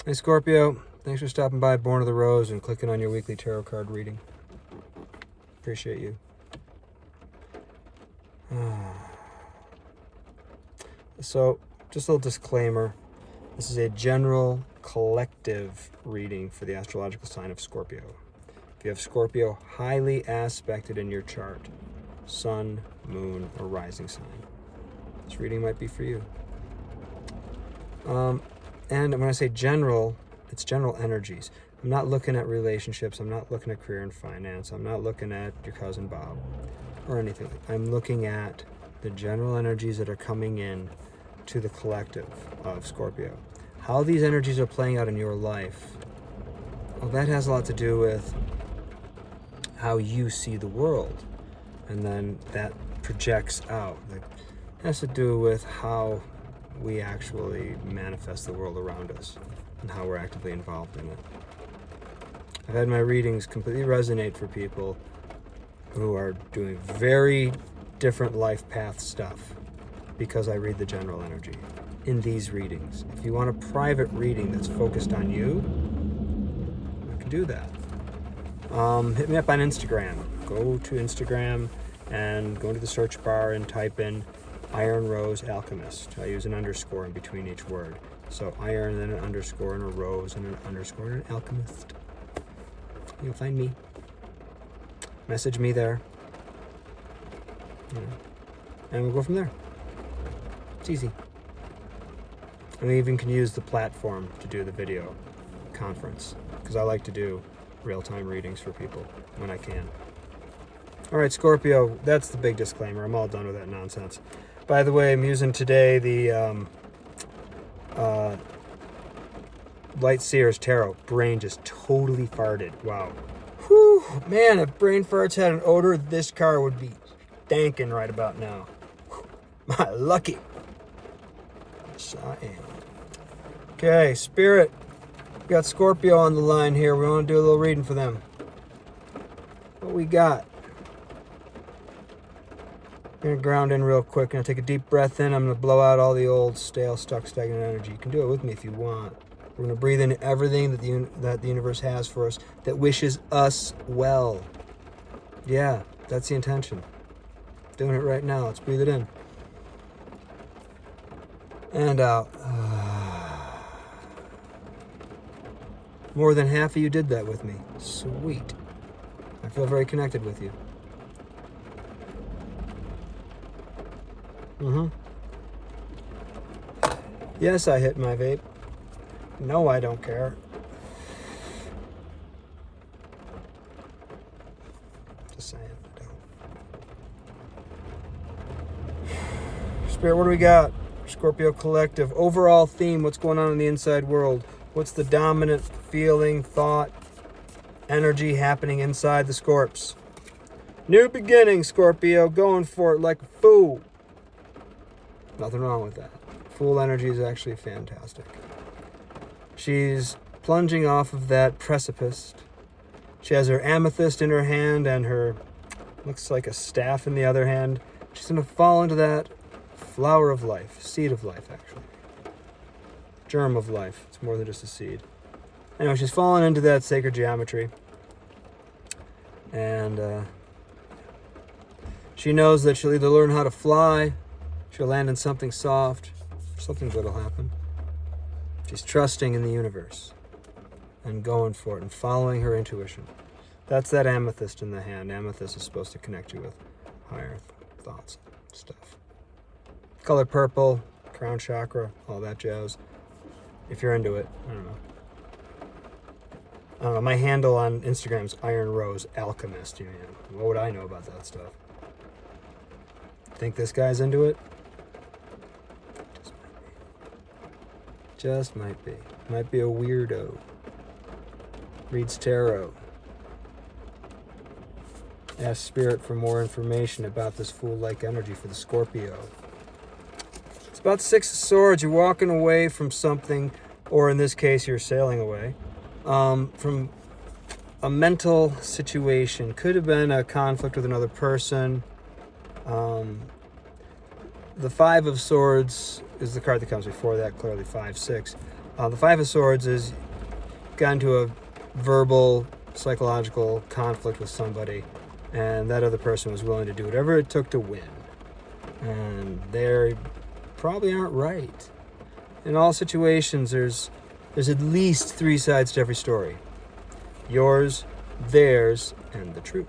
Hey Scorpio, thanks for stopping by Born of the Rose and clicking on your weekly tarot card reading. Appreciate you. So, just a little disclaimer. This is a general collective reading for the astrological sign of Scorpio. If you have Scorpio highly aspected in your chart, sun, moon, or rising sign, this reading might be for you. And when I say general, it's general energies. I'm not looking at relationships. I'm not looking at career and finance. I'm not looking at your cousin Bob or anything. I'm looking at the general energies that are coming in to the collective of Scorpio. How these energies are playing out in your life, well, that has a lot to do with how you see the world. And then that projects out. It has to do with how we actually manifest the world around us and how we're actively involved in it. I've had my readings completely resonate for people who are doing very different life path stuff because I read the general energy in these readings. If you want a private reading that's focused on you, I can do that. Hit me up on Instagram. Go to Instagram and go into the search bar and type in Iron Rose Alchemist. I use an underscore in between each word. So iron, then an underscore, and a rose, and an underscore, and an alchemist. You'll find me. Message me there. And we'll go from there. It's easy. And we even can use the platform to do the video conference, because I like to do real-time readings for people when I can. All right, Scorpio, that's the big disclaimer. I'm all done with that nonsense. By the way, I'm using today the Light Seers Tarot. Brain just totally farted. Wow. Whew, man, if brain farts had an odor, this car would be stankin' right about now. Whew, my lucky. Yes, I am. Okay, Spirit. We got Scorpio on the line here. We want to do a little reading for them. What we got? I'm going to ground in real quick. I'm going to take a deep breath in. I'm going to blow out all the old, stale, stuck, stagnant energy. You can do it with me if you want. We're going to breathe in everything that the universe has for us, that wishes us well. Yeah, that's the intention. Doing it right now. Let's breathe it in. And out. More than half of you did that with me. Sweet. I feel very connected with you. Yes, I hit my vape. No, I don't care. Just saying, I don't. Spirit, what do we got? Scorpio Collective. Overall theme, what's going on in the inside world? What's the dominant feeling, thought, energy happening inside the Scorps? New beginning, Scorpio. Going for it like a fool. Nothing wrong with that. Fool energy is actually fantastic. She's plunging off of that precipice. She has her amethyst in her hand and her, looks like a staff in the other hand. She's going to fall into that flower of life, seed of life, actually. Germ of life. It's more than just a seed. Anyway, she's fallen into that sacred geometry. And she knows that she'll either learn how to fly, she'll land in something soft, something good will happen. She's trusting in the universe and going for it and following her intuition. That's that amethyst in the hand. Amethyst is supposed to connect you with higher thoughts, stuff. Color purple, crown chakra, all that jazz. If you're into it, I don't know. My handle on Instagram is Iron Rose Alchemist. What would I know about that stuff? Think this guy's into it? Just might be. Might be a weirdo. Reads tarot. Ask Spirit for more information about this fool-like energy for the Scorpio. It's about 6 of Swords. You're walking away from something, or in this case, you're sailing away, from a mental situation. Could have been a conflict with another person. The 5 of Swords is the card that comes before that, clearly 5, 6. The Five of Swords is got into a verbal, psychological conflict with somebody, and that other person was willing to do whatever it took to win. And they probably aren't right. In all situations, there's at least three sides to every story. Yours, theirs, and the truth.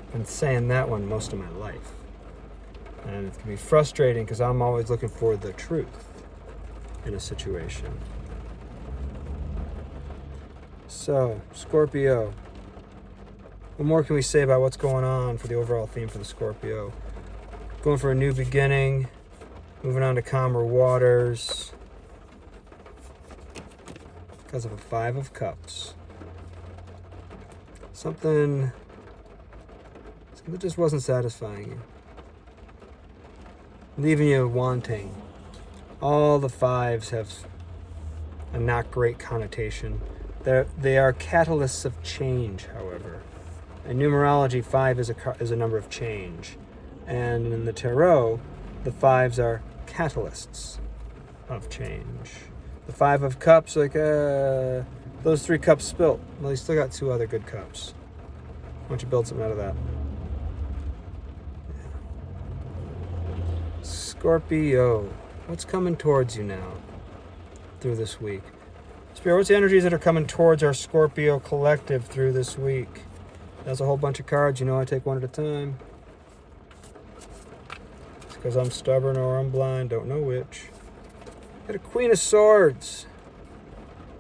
I've been saying that one most of my life. And it can be frustrating because I'm always looking for the truth in a situation. So, Scorpio. What more can we say about what's going on for the overall theme for the Scorpio? Going for a new beginning, moving on to calmer waters. Because of a Five of Cups. Something that just wasn't satisfying you. Leaving you wanting. All the fives have a not great connotation. They are catalysts of change, however. In numerology, 5 is a number of change. And in the tarot, the 5s are catalysts of change. The 5 of Cups, like, those 3 cups spilt. Well, you still got 2 other good cups. Why don't you build something out of that? Scorpio, what's coming towards you now through this week? Spirit, what's the energies that are coming towards our Scorpio collective through this week? That's a whole bunch of cards. You know I take one at a time. It's because I'm stubborn or I'm blind. Don't know which. Got a Queen of Swords.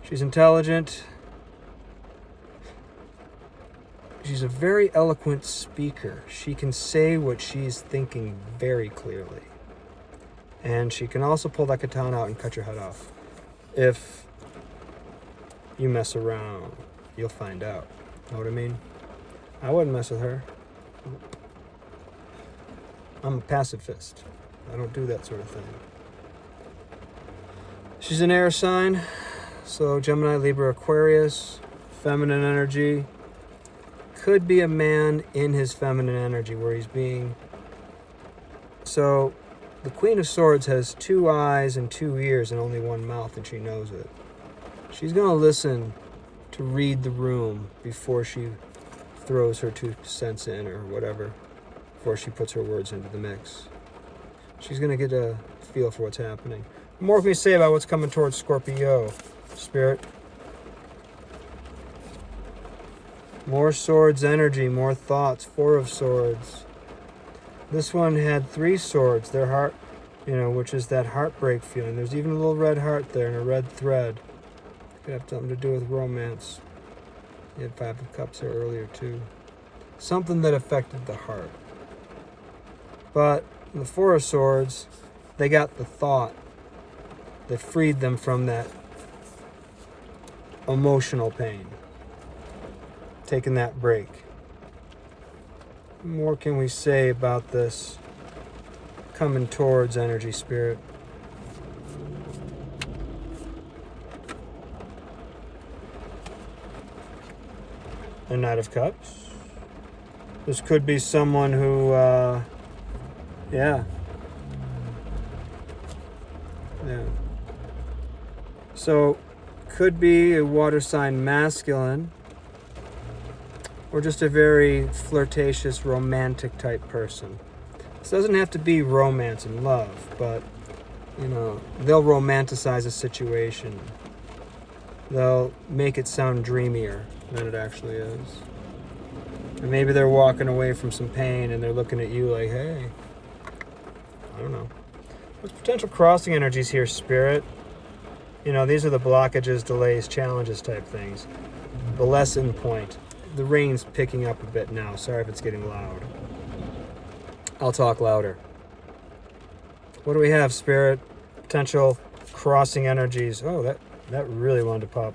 She's intelligent. She's a very eloquent speaker. She can say what she's thinking very clearly. And she can also pull that katana out and cut your head off. If you mess around, you'll find out. Know what I mean? I wouldn't mess with her. I'm a pacifist. I don't do that sort of thing. She's an air sign. So Gemini, Libra, Aquarius. Feminine energy. Could be a man in his feminine energy where he's being... So the Queen of Swords has 2 eyes and 2 ears and only 1 mouth, and she knows it. She's going to listen to read the room before she throws her 2 cents in or whatever, before she puts her words into the mix. She's going to get a feel for what's happening. What more can we say about what's coming towards Scorpio, Spirit? More swords energy, more thoughts, 4 of Swords. This one had 3 swords, their heart, which is that heartbreak feeling. There's even a little red heart there and a red thread. Could have something to do with romance. You had 5 of Cups there earlier too. Something that affected the heart. But the 4 of Swords, they got the thought that freed them from that emotional pain. Taking that break. What more can we say about this coming towards energy, Spirit? The Knight of Cups. This could be someone who, yeah. So, could be a water sign masculine, or just a very flirtatious, romantic type person. This doesn't have to be romance and love, but, they'll romanticize a situation. They'll make it sound dreamier than it actually is. And maybe they're walking away from some pain and they're looking at you like, hey, I don't know. What's potential crossing energies here, Spirit? These are the blockages, delays, challenges type things. The lesson point. The rain's picking up a bit now. Sorry if it's getting loud. I'll talk louder. What do we have, Spirit? Potential crossing energies. Oh, that really wanted to pop.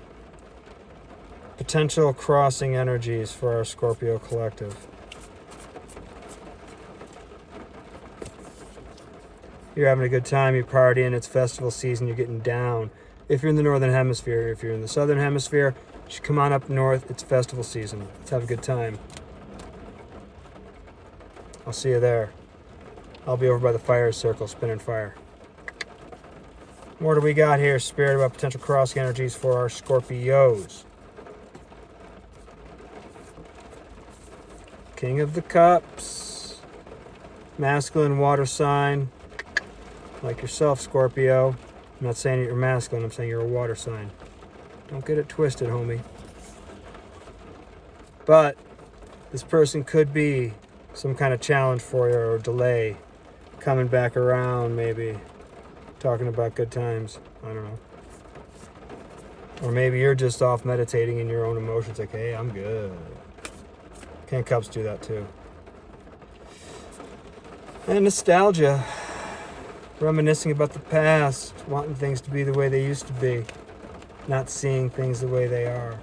Potential crossing energies for our Scorpio collective. You're having a good time, you're partying, it's festival season, you're getting down. If you're in the Northern Hemisphere, if you're in the Southern Hemisphere, you should come on up north, it's festival season. Let's have a good time. I'll see you there. I'll be over by the fire circle, spinning fire. What do we got here, Spirit, about potential crossing energies for our Scorpios? King of the Cups. Masculine water sign. Like yourself, Scorpio. I'm not saying that you're masculine, I'm saying you're a water sign. Don't get it twisted, homie. But this person could be some kind of challenge for you or delay. Coming back around, maybe. Talking about good times. I don't know. Or maybe you're just off meditating in your own emotions, like, hey, I'm good. King of Cups do that too. And nostalgia. Reminiscing about the past, wanting things to be the way they used to be, not seeing things the way they are.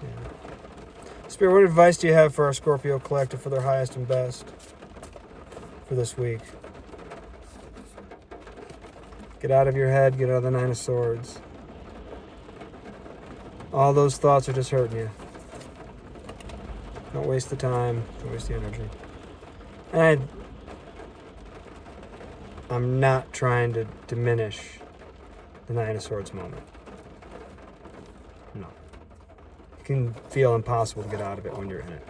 Yeah. Spirit, what advice do you have for our Scorpio collective for their highest and best for this week? Get out of your head, get out of the Nine of Swords. All those thoughts are just hurting you. Don't waste the time, don't waste the energy. And I'm not trying to diminish the Nine of Swords moment. No. It can feel impossible to get out of it when you're in it.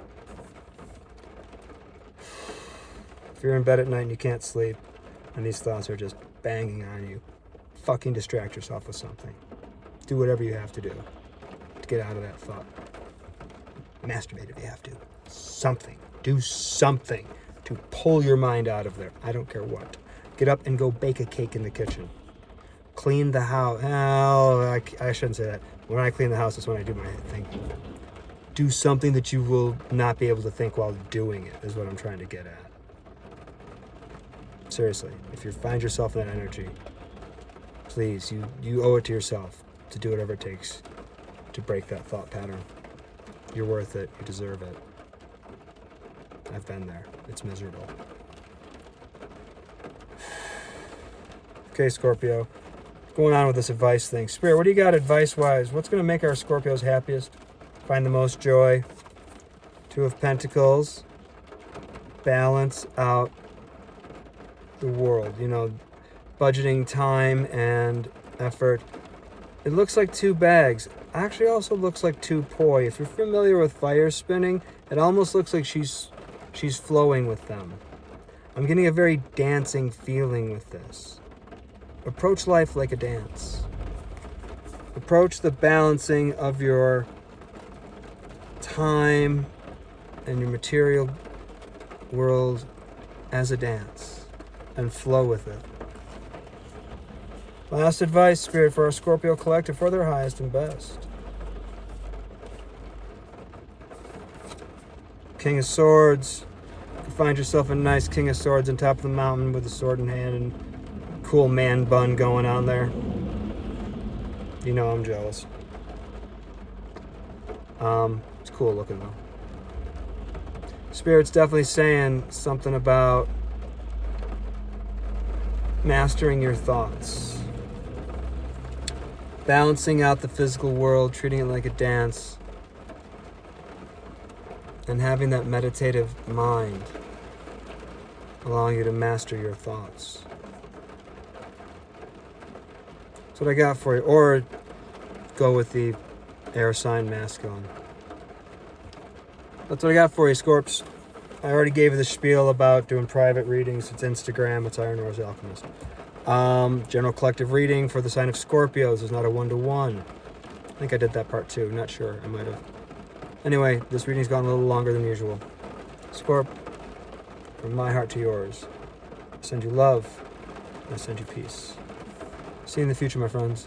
If you're in bed at night and you can't sleep, and these thoughts are just banging on you, fucking distract yourself with something. Do whatever you have to do to get out of that thought. Masturbate if you have to. Something. Do something to pull your mind out of there. I don't care what. Get up and go bake a cake in the kitchen. Clean the house. Oh, I shouldn't say that. When I clean the house, that's when I do my thing. Do something that you will not be able to think while doing it, is what I'm trying to get at. Seriously, if you find yourself in that energy, please, you owe it to yourself to do whatever it takes to break that thought pattern. You're worth it. You deserve it. I've been there. It's miserable. Okay, Scorpio. Going on with this advice thing. Spirit, what do you got advice-wise? What's going to make our Scorpios happiest? Find the most joy? Two of Pentacles. Balance out the world. You know, budgeting time and effort. It looks like two bags. Actually also looks like two poi. If you're familiar with fire spinning, it almost looks like she's flowing with them. I'm getting a very dancing feeling with this. Approach life like a dance. Approach the balancing of your time and your material world as a dance and flow with it. Last advice, Spirit, for our Scorpio collective for their highest and best. King of Swords. You find yourself a nice King of Swords on top of the mountain with a sword in hand and cool man bun going on there. You know I'm jealous. It's cool looking though. Spirit's definitely saying something about mastering your thoughts. Balancing out the physical world, treating it like a dance. And having that meditative mind allowing you to master your thoughts. That's what I got for you. Or go with the air sign masculine. That's what I got for you, Scorps. I already gave you the spiel about doing private readings. It's Instagram. It's Iron Rose Alchemist. General collective reading for the sign of Scorpios is not a one-to-one. I think I did that part too. Not sure. I might have. Anyway, this reading's gone a little longer than usual. Scorp, from my heart to yours, I send you love. I send you peace. See you in the future, my friends.